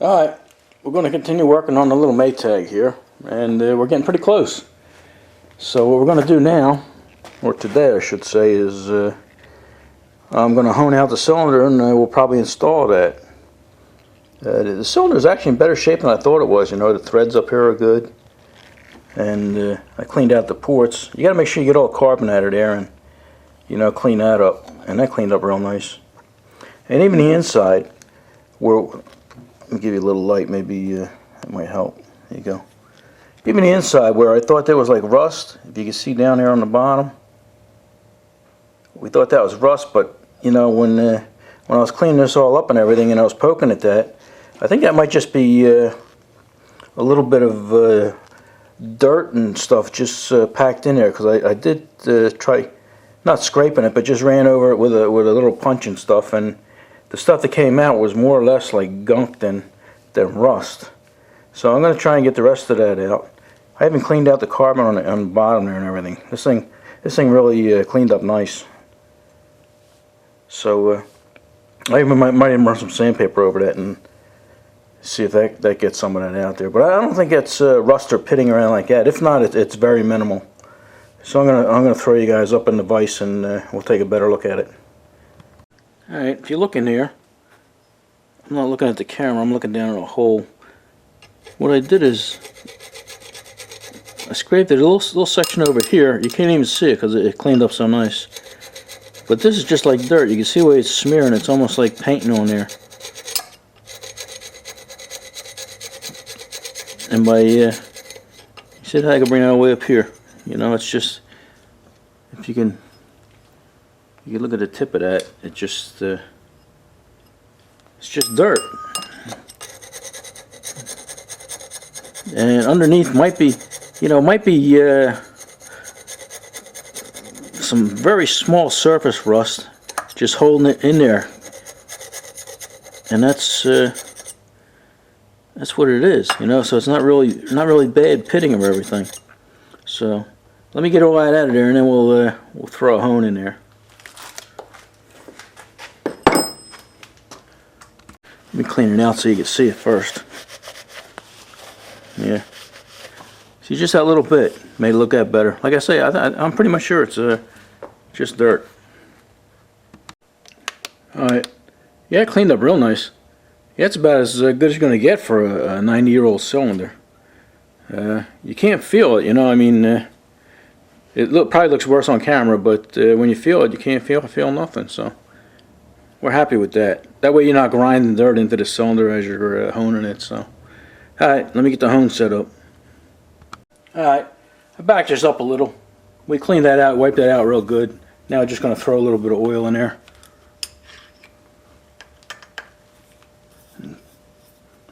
Alright, we're going to continue working on the little MAYTAG here, and we're getting pretty close. So what we're going to do now, or today I should say, is I'm going to hone out the cylinder, and we'll probably install that. The cylinder is actually in better shape than I thought it was. You know, the threads up here are good, and I cleaned out the ports. You got to make sure you get all the carbon out of there, and clean that up, and that cleaned up real nice. And even the inside, let me give you a little light, maybe that might help. There you go. Even the inside, where I thought there was like rust, if you can see down there on the bottom, we thought that was rust, but when I was cleaning this all up and everything, and I was poking at that, I think that might just be a little bit of dirt and stuff just packed in there, because I did try, not scraping it, but just ran over it with a little punch and stuff, and the stuff that came out was more or less like gunk than rust. So I'm going to try and get the rest of that out. I haven't cleaned out the carbon on the bottom there and everything. This thing really cleaned up nice. So I even might even run some sandpaper over that and see if that gets some of that out there. But I don't think it's rust or pitting around like that. If not, it's very minimal. So I'm gonna throw you guys up in the vise, and we'll take a better look at it. All right, if you look in here, I'm not looking at the camera. I'm looking down at a hole. What I did is I scraped it a little section over here. You can't even see it because it cleaned up so nice. But this is just like dirt. You can see where it's smearing. It's almost like painting on there. And by you see how I can bring that all the way up here. It's just, if you can look at the tip of that. It's just dirt. And underneath might be, some very small surface rust just holding it in there, and that's what it is, so it's not really bad pitting of everything. So let me get all that out of there, and then we'll throw a hone in there. Let me clean it out so you can see it first. Yeah. See, just that little bit made it look that better. Like I say, I'm pretty much sure it's just dirt. Alright. Yeah, it cleaned up real nice. Yeah, it's about as good as you're going to get for a 90-year-old cylinder. You can't feel it, I mean, it probably looks worse on camera, but when you feel it, you can't feel nothing. So we're happy with that. That way you're not grinding dirt into the cylinder as you're honing it. So, alright, let me get the hone set up. Alright, I backed this up a little. We cleaned that out, wiped that out real good. Now I'm just going to throw a little bit of oil in there.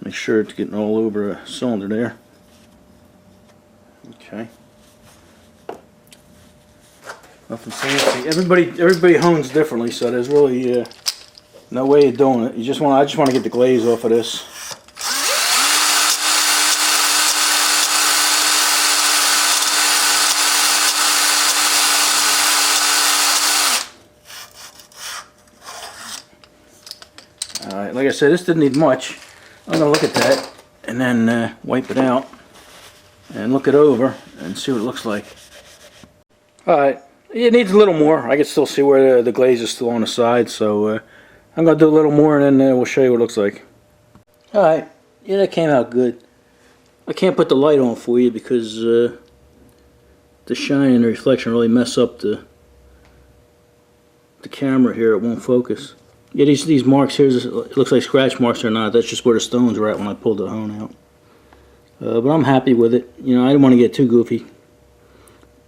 Make sure it's getting all over the cylinder there. Okay. Nothing fancy. Everybody hones differently, so there's really no way of doing it. I just want to get the glaze off of this. Alright, like I said, this didn't need much. I'm going to look at that and then wipe it out and look it over and see what it looks like. Alright, it needs a little more. I can still see where the glaze is still on the side, so I'm going to do a little more, and then we'll show you what it looks like. Alright, yeah, that came out good. I can't put the light on for you because the shine and the reflection really mess up the camera here. It won't focus. Yeah, these marks here, it looks like scratch marks or not. That's just where the stones were at when I pulled the hone out. But I'm happy with it. I didn't want to get too goofy.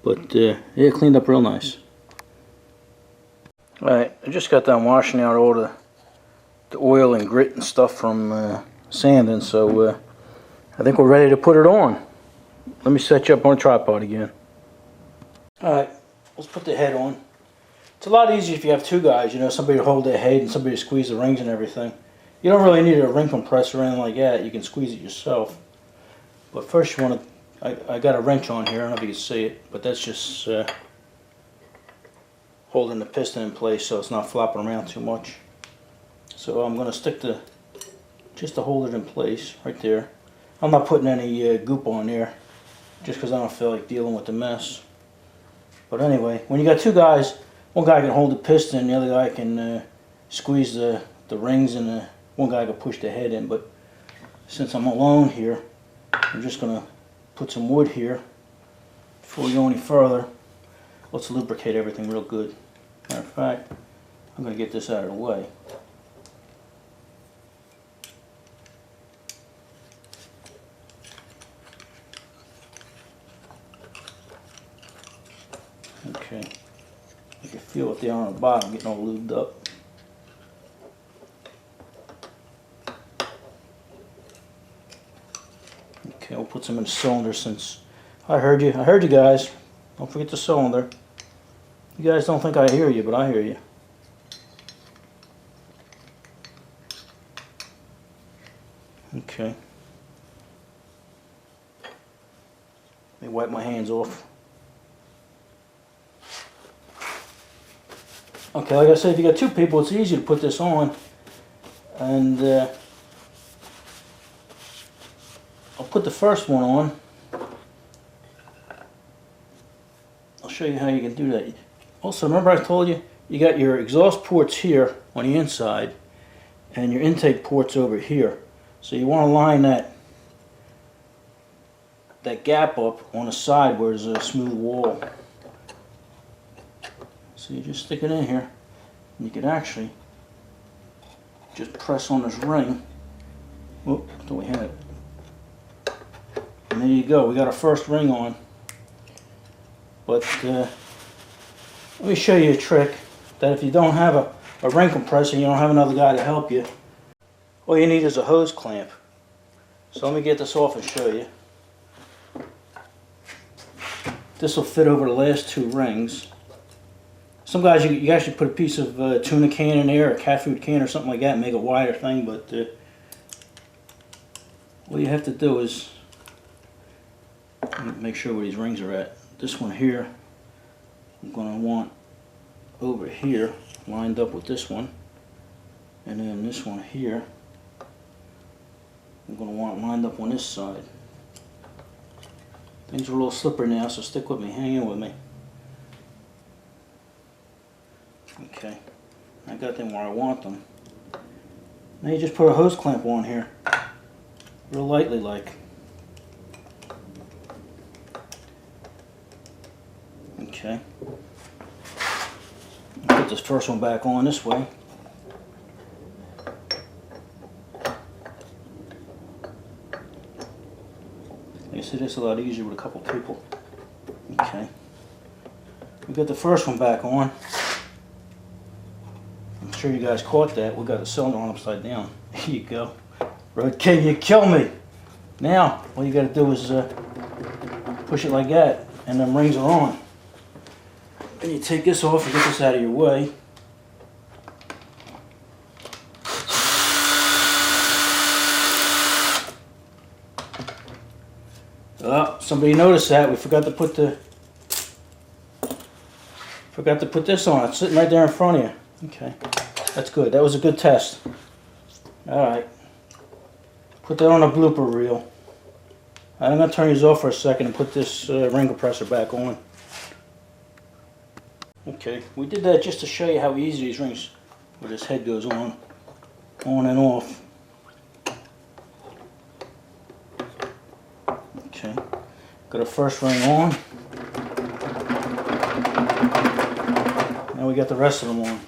But it cleaned up real nice. Alright, I just got done washing out all the oil and grit and stuff from sanding, so I think we're ready to put it on. Let me set you up on a tripod again. Alright, let's put the head on. It's a lot easier if you have two guys, somebody to hold that head and somebody to squeeze the rings and everything. You don't really need a ring compressor or anything like that. You can squeeze it yourself. But first you want to, I got a wrench on here, I don't know if you can see it, but that's just holding the piston in place so it's not flopping around too much. So I'm going to stick the just to hold it in place right there. I'm not putting any goop on there just because I don't feel like dealing with the mess. But anyway, when you got two guys, one guy can hold the piston, the other guy can squeeze the rings, and one guy can push the head in. But since I'm alone here, I'm just going to put some wood here. Before we go any further, let's lubricate everything real good. Matter of fact, I'm going to get this out of the way. Okay, you can feel it there on the bottom getting all lubed up. Okay, we'll put some in the cylinder since I heard you. I heard you guys. Don't forget the cylinder. You guys don't think I hear you, but I hear you. Okay. Let me wipe my hands off. Okay, like I said, if you got two people, it's easy to put this on. And I'll put the first one on. I'll show you how you can do that. Also, remember I told you, you got your exhaust ports here on the inside and your intake ports over here. So you want to line that gap up on the side where there's a smooth wall. So you just stick it in here, and you can actually just press on this ring. Whoop, do we have it? And there you go, we got our first ring on. But let me show you a trick that if you don't have a ring compressor, you don't have another guy to help you, all you need is a hose clamp. So let me get this off and show you. This will fit over the last two rings. Some guys, you actually put a piece of tuna can in there, or cat food can or something like that, and make a wider thing, but all you have to do is make sure where these rings are at. This one here, I'm going to want over here, lined up with this one, and then this one here, I'm going to want lined up on this side. Things are a little slippery now, so stick with me, hang in with me. Okay, I got them where I want them. Now you just put a hose clamp on here, real lightly like. Okay, put this first one back on this way. You see, this is a lot easier with a couple people. Okay, we got the first one back on. I'm sure you guys caught that. We got the cylinder on upside down. There you go. Road King, you kill me. Now, all you got to do is push it like that, and them rings are on. And you take this off and get this out of your way. Oh, somebody noticed that. We forgot to put this on. It's sitting right there in front of you. Okay, that's good. That was a good test. Alright. Put that on a blooper reel. I'm going to turn these off for a second and put this ring compressor back on. Okay, we did that just to show you how easy these rings, where this head goes on and off. Okay, got our first ring on. Now we got the rest of them on.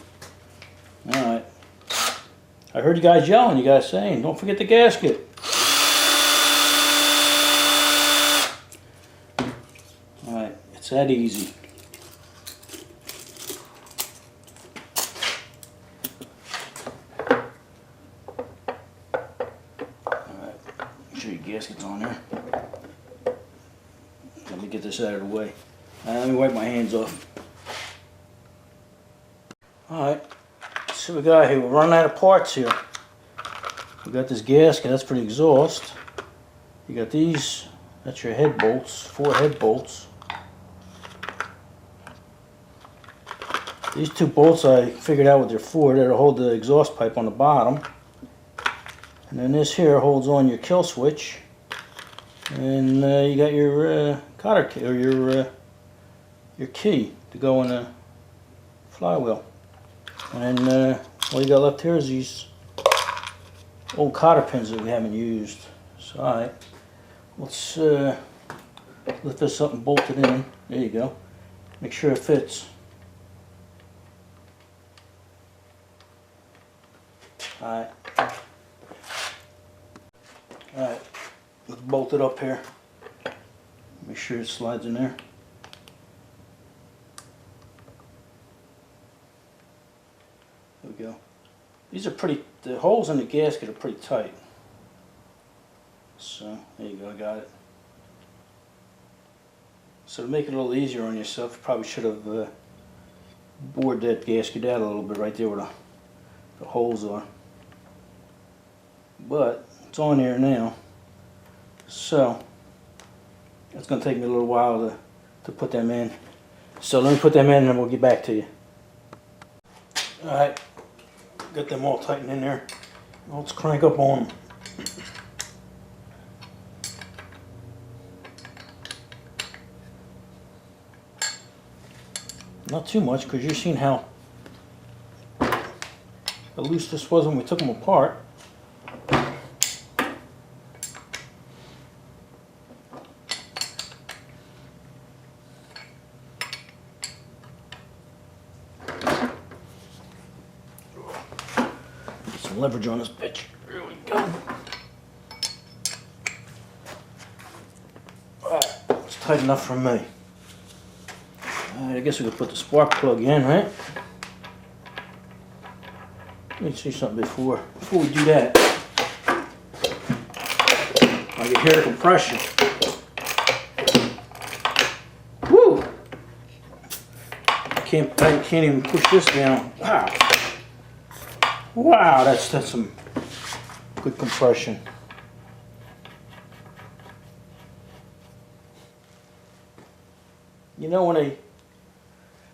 Alright. I heard you guys yelling, you guys saying, don't forget the gasket. Alright, it's that easy. Alright, make sure your gasket's on there. Let me get this out of the way. Let me wipe my hands off. Alright. See what we got here. We're running out of parts here. We got this gasket, that's for the exhaust. You got these, that's your head bolts, 4 head bolts. These 2 bolts I figured out what they're for. They're to hold the exhaust pipe on the bottom. And then this here holds on your kill switch, and you got your cotter key, or your key to go in the flywheel. And all you got left here is these old cotter pins that we haven't used. So alright, let's lift this up and bolt it in. There you go. Make sure it fits. Alright. Alright, let's bolt it up here. Make sure it slides in there. There we go. These are the holes in the gasket are pretty tight. So, there you go, I got it. So to make it a little easier on yourself, you probably should have bored that gasket out a little bit right there where the holes are. But it's on there now. So it's going to take me a little while to put them in. So let me put them in and then we'll get back to you. Alright, got them all tightened in there. Now let's crank up on them. Not too much, because you've seen how loose this was when we took them apart. Get some leverage on this bitch. There we go. Alright, it's tight enough for me. I guess we could put the spark plug in, right? Let me see something before we do that. I can hear the compression. Woo! I can't even push this down. Wow! Wow, that's some good compression. You know, when they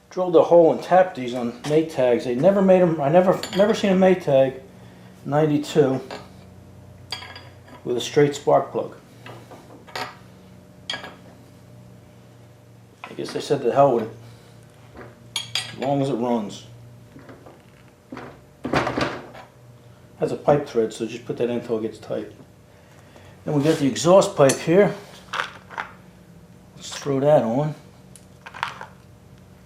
drilled a hole and tapped these on MAYTAGs, they never made them. I never seen a MAYTAG 92 with a straight spark plug. I guess they said to hell with it, as long as it runs. Has a pipe thread, so just put that in until it gets tight. Then we got the exhaust pipe here. Let's throw that on.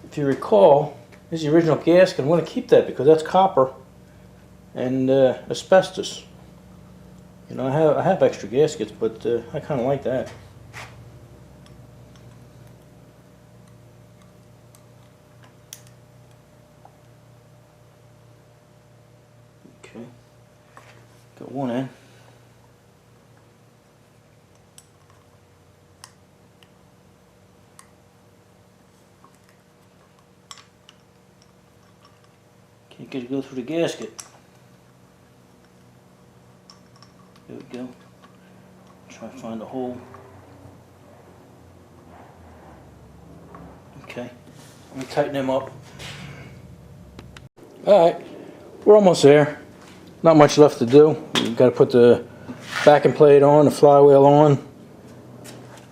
If you recall, this is the original gasket. I'm going to keep that because that's copper and asbestos. You know, I have extra gaskets, but I kind of like that. Okay, got one in. Can't get it to go through the gasket. There we go. Try to find a hole. Okay, let me tighten them up. Alright, we're almost there. Not much left to do. We've got to put the backing plate on, the flywheel on.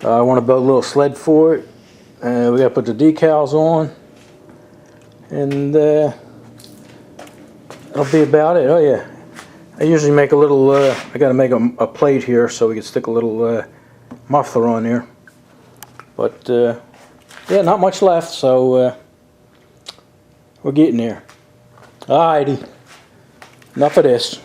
I want to build a little sled for it. We got to put the decals on. And that'll be about it. Oh yeah, I usually make a little, I got to make a plate here so we can stick a little muffler on there. But yeah, not much left, so we're getting there. Alrighty, enough of this.